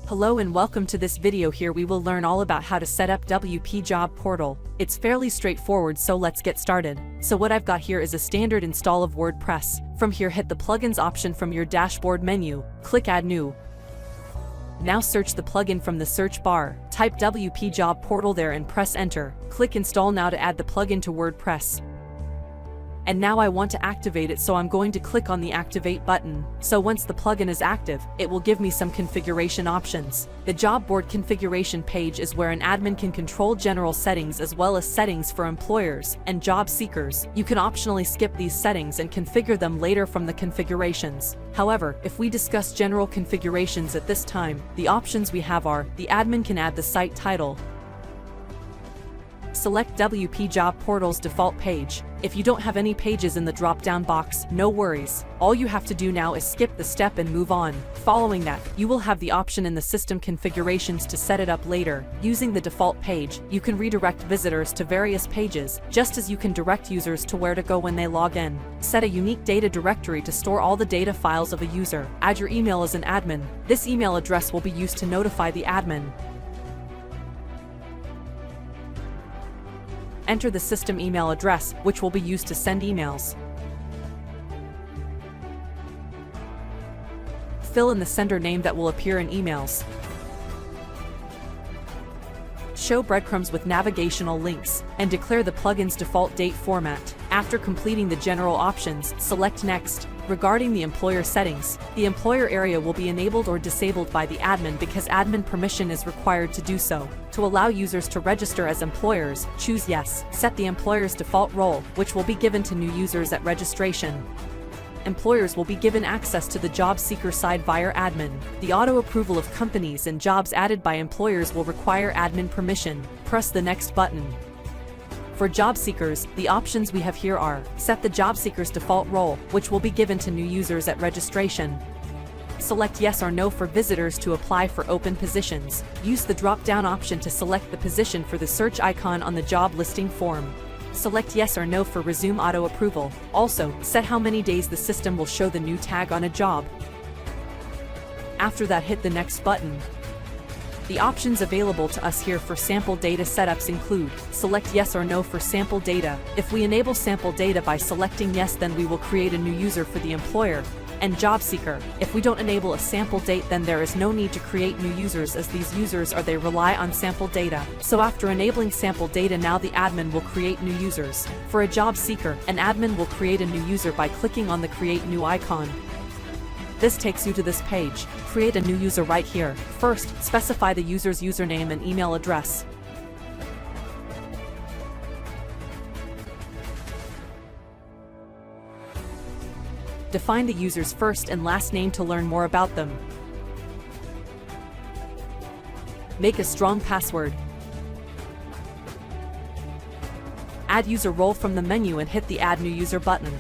Hello and welcome to this video. Here we will learn all about how to set up WP Job Portal. It's fairly straightforward, so let's get started. So what I've got here is a standard install of WordPress. From here, hit the plugins option from your dashboard menu, click add new. Now search the plugin from the search bar, type WP Job Portal there and press enter. Click install now to add the plugin to WordPress. And now I want to activate it, so I'm going to click on the activate button. So once the plugin is active, it will give me some configuration options. The job board configuration page is where an admin can control general settings as well as settings for employers and job seekers. You can optionally skip these settings and configure them later from the configurations. However, if we discuss general configurations at this time, the options we have are: the admin can add the site title. Select WP Job Portal's default page. If you don't have any pages in the drop-down box, no worries. All you have to do now is skip the step and move on. Following that, you will have the option in the system configurations to set it up later. Using the default page, you can redirect visitors to various pages, just as you can direct users to where to go when they log in. Set a unique data directory to store all the data files of a user. Add your email as an admin. This email address will be used to notify the admin. Enter the system email address, which will be used to send emails. Fill in the sender name that will appear in emails. Show breadcrumbs with navigational links, and declare the plugin's default date format. After completing the general options, select Next. Regarding the employer settings, the employer area will be enabled or disabled by the admin because admin permission is required to do so. To allow users to register as employers, choose Yes. Set the employer's default role, which will be given to new users at registration. Employers will be given access to the job seeker side via admin. The auto approval of companies and jobs added by employers will require admin permission. Press the Next button. For job seekers, the options we have here are: set the job seeker's default role, which will be given to new users at registration. Select yes or no for visitors to apply for open positions. Use the drop-down option to select the position for the search icon on the job listing form. Select yes or no for resume auto approval. Also, set how many days the system will show the new tag on a job. After that, hit the next button. The options available to us here for sample data setups include: select yes or no for sample data. If we enable sample data by selecting yes, then we will create a new user for the employer and job seeker. If we don't enable a sample date, then there is no need to create new users, as these users they rely on sample data. So after enabling sample data, now the admin will create new users. For a job seeker, an admin will create a new user by clicking on the create new icon. This takes you to this page. Create a new user right here. First, specify the user's username and email address. Define the user's first and last name to learn more about them. Make a strong password. Add user role from the menu and hit the Add New User button.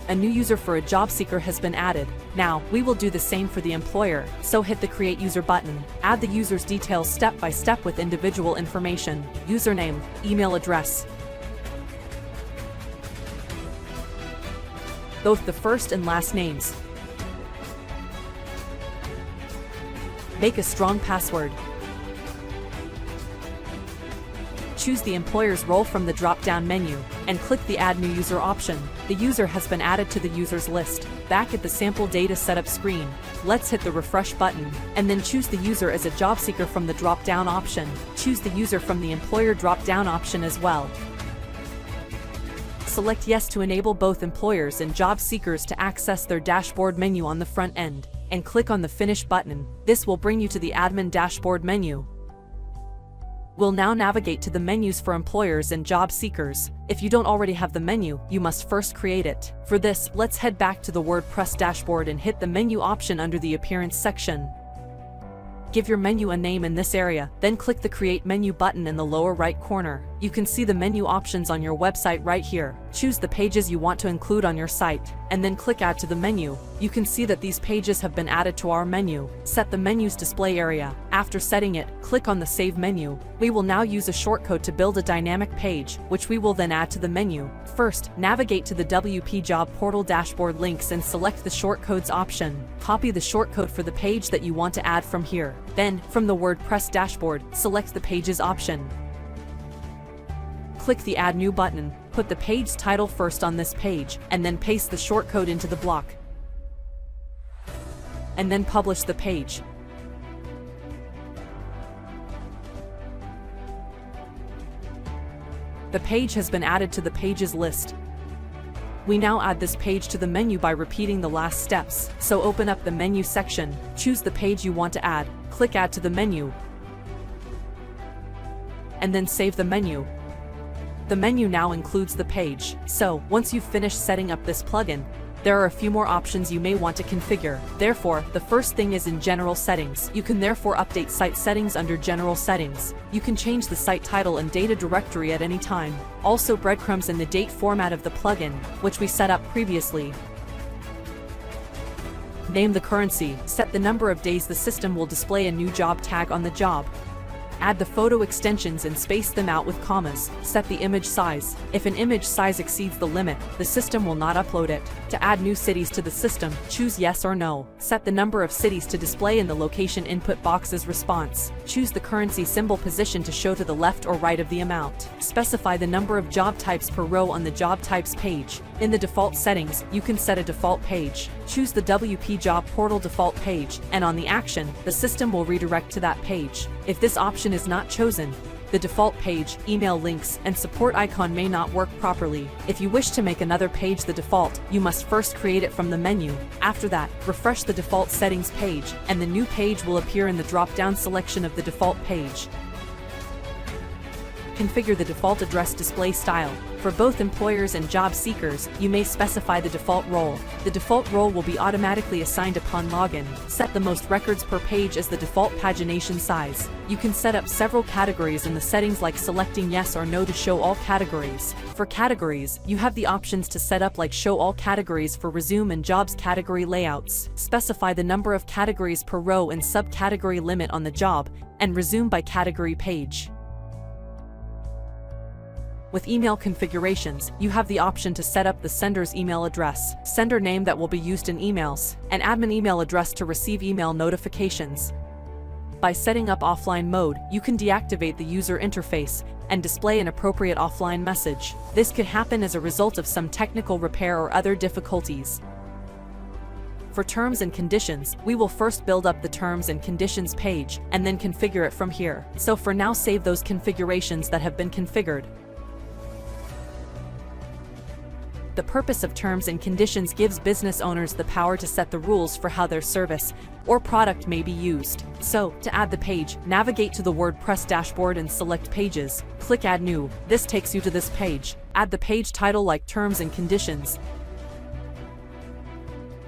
A new user for a job seeker has been added. Now, we will do the same for the employer, so hit the Create User button. Add the user's details step by step with individual information: username, email address, both the first and last names. Make a strong password. Choose the employer's role from the drop-down menu, and click the Add New User option. The user has been added to the users list. Back at the sample data setup screen, let's hit the refresh button, and then choose the user as a job seeker from the drop-down option. Choose the user from the employer drop-down option as well. Select yes to enable both employers and job seekers to access their dashboard menu on the front end, and click on the Finish button. This will bring you to the admin dashboard menu. We'll now navigate to the menus for employers and job seekers. If you don't already have the menu, you must first create it. For this, let's head back to the WordPress dashboard and hit the menu option under the Appearance section. Give your menu a name in this area, then click the Create Menu button in the lower right corner. You can see the menu options on your website right here. Choose the pages you want to include on your site, and then click Add to the menu. You can see that these pages have been added to our menu. Set the menu's display area. After setting it, click on the Save menu. We will now use a shortcode to build a dynamic page, which we will then add to the menu. First, navigate to the WP Job Portal dashboard links and select the shortcodes option. Copy the shortcode for the page that you want to add from here. Then, from the WordPress dashboard, select the Pages option. Click the Add New button, put the page title first on this page, and then paste the shortcode into the block. And then publish the page. The page has been added to the pages list. We now add this page to the menu by repeating the last steps. So open up the menu section, choose the page you want to add, click Add to the menu, and then save the menu. The menu now includes the page. So, once you've finished setting up this plugin, there are a few more options you may want to configure. Therefore, the first thing is in General Settings. You can therefore update site settings under General Settings. You can change the site title and data directory at any time. Also breadcrumbs in the date format of the plugin, which we set up previously. Name the currency. Set the number of days the system will display a new job tag on the job. Add the photo extensions and space them out with commas. Set the image size. If an image size exceeds the limit, the system will not upload it. To add new cities to the system, choose yes or no. Set the number of cities to display in the location input box's response. Choose the currency symbol position to show to the left or right of the amount. Specify the number of job types per row on the job types page. In the default settings, you can set a default page. Choose the WP Job Portal default page, and on the action, the system will redirect to that page. If this option is not chosen, the default page, email links, and support icon may not work properly. If you wish to make another page the default, you must first create it from the menu. After that, refresh the default settings page, and the new page will appear in the drop-down selection of the default page. Configure the default address display style. For both employers and job seekers, you may specify the default role. The default role will be automatically assigned upon login. Set the most records per page as the default pagination size. You can set up several categories in the settings, like selecting yes or no to show all categories. For categories, you have the options to set up like show all categories for resume and jobs category layouts. Specify the number of categories per row and subcategory limit on the job, and resume by category page. With email configurations, you have the option to set up the sender's email address, sender name that will be used in emails, and admin email address to receive email notifications. By setting up offline mode, you can deactivate the user interface and display an appropriate offline message. This could happen as a result of some technical repair or other difficulties. For terms and conditions, we will first build up the terms and conditions page and then configure it from here. So for now, save those configurations that have been configured. The purpose of terms and conditions gives business owners the power to set the rules for how their service or product may be used. So, to add the page, navigate to the WordPress dashboard and select Pages. Click Add New. This takes you to this page. Add the page title like Terms and Conditions.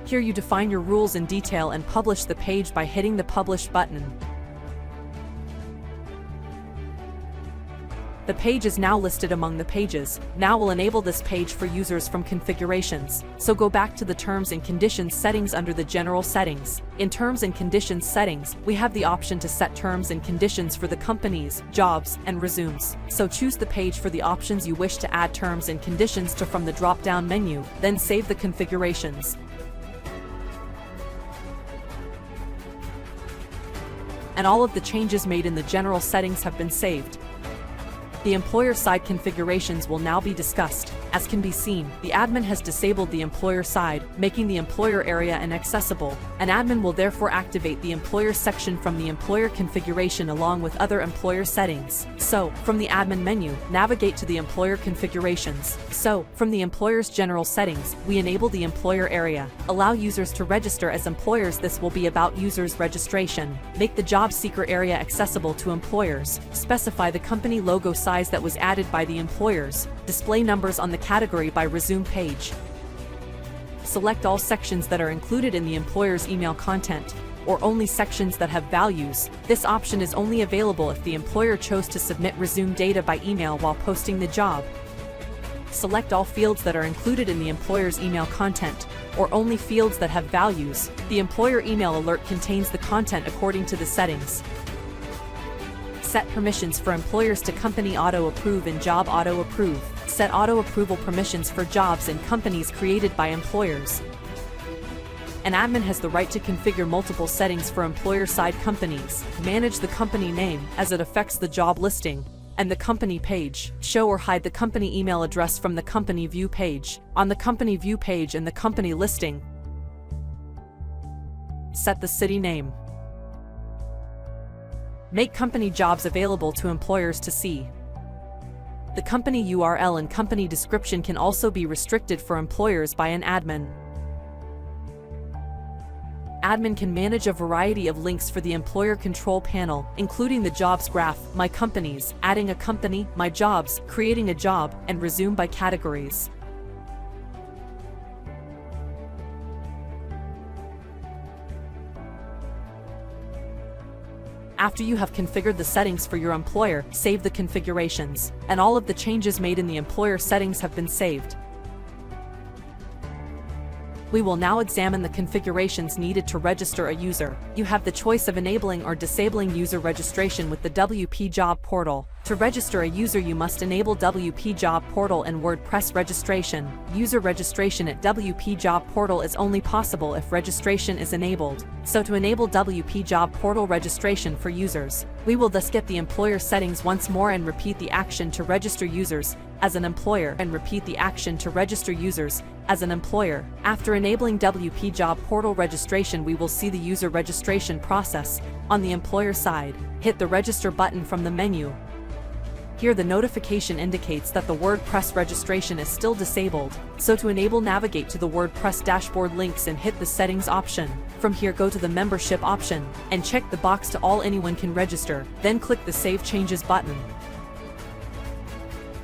Here you define your rules in detail and publish the page by hitting the Publish button. The page is now listed among the pages. Now we'll enable this page for users from configurations. So go back to the Terms and Conditions settings under the General Settings. In Terms and Conditions settings, we have the option to set terms and conditions for the companies, jobs, and resumes. So choose the page for the options you wish to add terms and conditions to from the drop-down menu, then save the configurations. And all of the changes made in the general settings have been saved. The employer side configurations will now be discussed. As can be seen, the admin has disabled the employer side, making the employer area inaccessible. An admin will therefore activate the employer section from the employer configuration along with other employer settings. So, from the admin menu, navigate to the employer configurations. So, from the employer's general settings, we enable the employer area. Allow users to register as employers. This will be about users' registration. Make the job seeker area accessible to employers. Specify the company logo size that was added by the employers. Display numbers on the category by resume page. Select all sections that are included in the employer's email content, or only sections that have values. This option is only available if the employer chose to submit resume data by email while posting the job. Select all fields that are included in the employer's email content, or only fields that have values. The employer email alert contains the content according to the settings. Set permissions for employers to company auto-approve and job auto-approve. Set auto-approval permissions for jobs and companies created by employers. An admin has the right to configure multiple settings for employer-side companies. Manage the company name as it affects the job listing and the company page. Show or hide the company email address from the company view page. On the company view page and the company listing, set the city name. Make company jobs available to employers to see. The company URL and company description can also be restricted for employers by an admin. Admin can manage a variety of links for the employer control panel, including the jobs graph, my companies, adding a company, my jobs, creating a job, and resume by categories. After you have configured the settings for your employer, save the configurations, and all of the changes made in the employer settings have been saved. We will now examine the configurations needed to register a user. You have the choice of enabling or disabling user registration with the WP Job Portal. To register a user, you must enable WP Job Portal and WordPress registration. User registration at WP Job Portal is only possible if registration is enabled. So to enable WP Job Portal registration for users, we will thus get the employer settings once more and repeat the action to register users as an employer and repeat the action to register users as an employer. After enabling WP Job Portal registration, we will see the user registration process on the employer side. Hit the register button from the menu. Here the notification indicates that the WordPress registration is still disabled, so to enable, navigate to the WordPress dashboard links and hit the settings option. From here, go to the membership option and check the box to all anyone can register, then click the Save Changes button.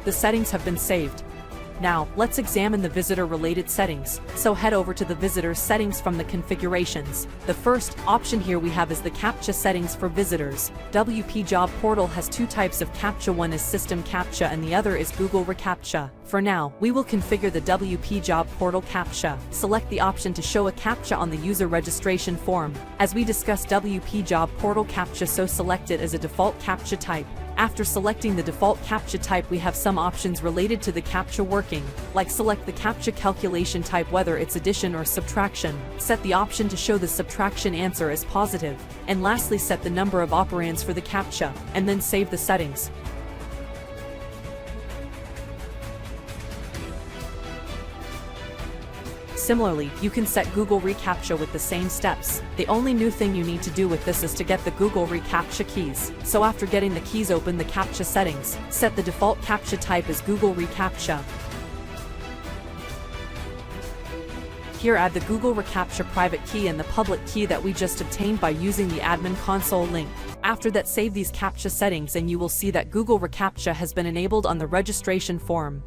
The settings have been saved. Now, let's examine the visitor-related settings. So head over to the visitor settings from the configurations. The first option here we have is the CAPTCHA settings for visitors. WP Job Portal has two types of CAPTCHA. One is System CAPTCHA and the other is Google reCAPTCHA. For now, we will configure the WP Job Portal CAPTCHA. Select the option to show a CAPTCHA on the user registration form. As we discussed WP Job Portal CAPTCHA, so select it as a default CAPTCHA type. After selecting the default CAPTCHA type, we have some options related to the CAPTCHA working, like select the CAPTCHA calculation type, whether it's addition or subtraction. Set the option to show the subtraction answer as positive. And lastly, set the number of operands for the CAPTCHA, and then save the settings. Similarly, you can set Google reCAPTCHA with the same steps. The only new thing you need to do with this is to get the Google reCAPTCHA keys. So after getting the keys, open the CAPTCHA settings. Set the default CAPTCHA type as Google reCAPTCHA. Here add the Google reCAPTCHA private key and the public key that we just obtained by using the admin console link. After that, save these CAPTCHA settings and you will see that Google reCAPTCHA has been enabled on the registration form.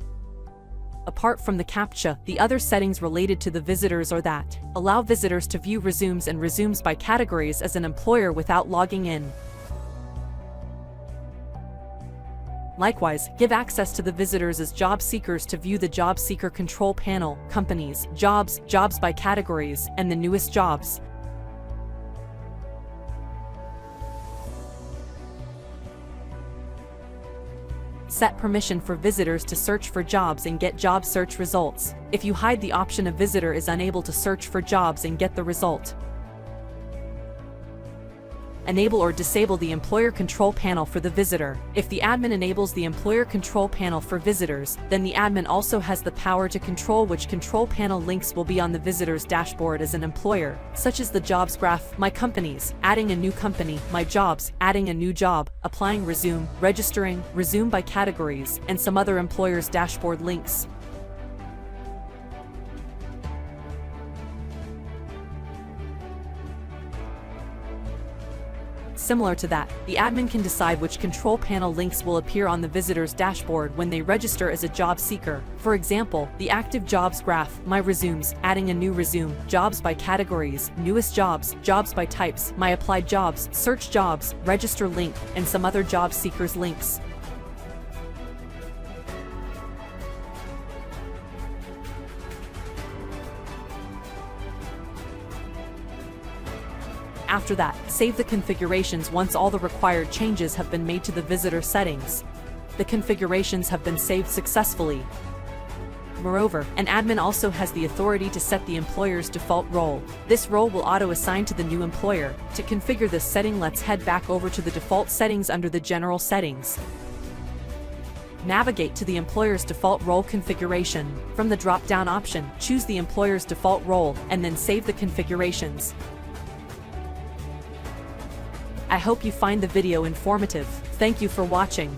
Apart from the CAPTCHA, the other settings related to the visitors are that allow visitors to view resumes and resumes by categories as an employer without logging in. Likewise, give access to the visitors as job seekers to view the job seeker control panel, companies, jobs, jobs by categories, and the newest jobs. Set permission for visitors to search for jobs and get job search results. If you hide the option, a visitor is unable to search for jobs and get the result. Enable or disable the employer control panel for the visitor. If the admin enables the employer control panel for visitors, then the admin also has the power to control which control panel links will be on the visitor's dashboard as an employer, such as the jobs graph, my companies, adding a new company, my jobs, adding a new job, applying resume, registering, resume by categories, and some other employer's dashboard links. Similar to that, the admin can decide which control panel links will appear on the visitor's dashboard when they register as a job seeker. For example, the active jobs graph, my resumes, adding a new resume, jobs by categories, newest jobs, jobs by types, my applied jobs, search jobs, register link, and some other job seekers links. After that, save the configurations once all the required changes have been made to the visitor settings. The configurations have been saved successfully. Moreover, an admin also has the authority to set the employer's default role. This role will auto-assign to the new employer. To configure this setting, let's head back over to the default settings under the general settings. Navigate to the employer's default role configuration. From the drop-down option, choose the employer's default role, and then save the configurations. I hope you find the video informative. Thank you for watching.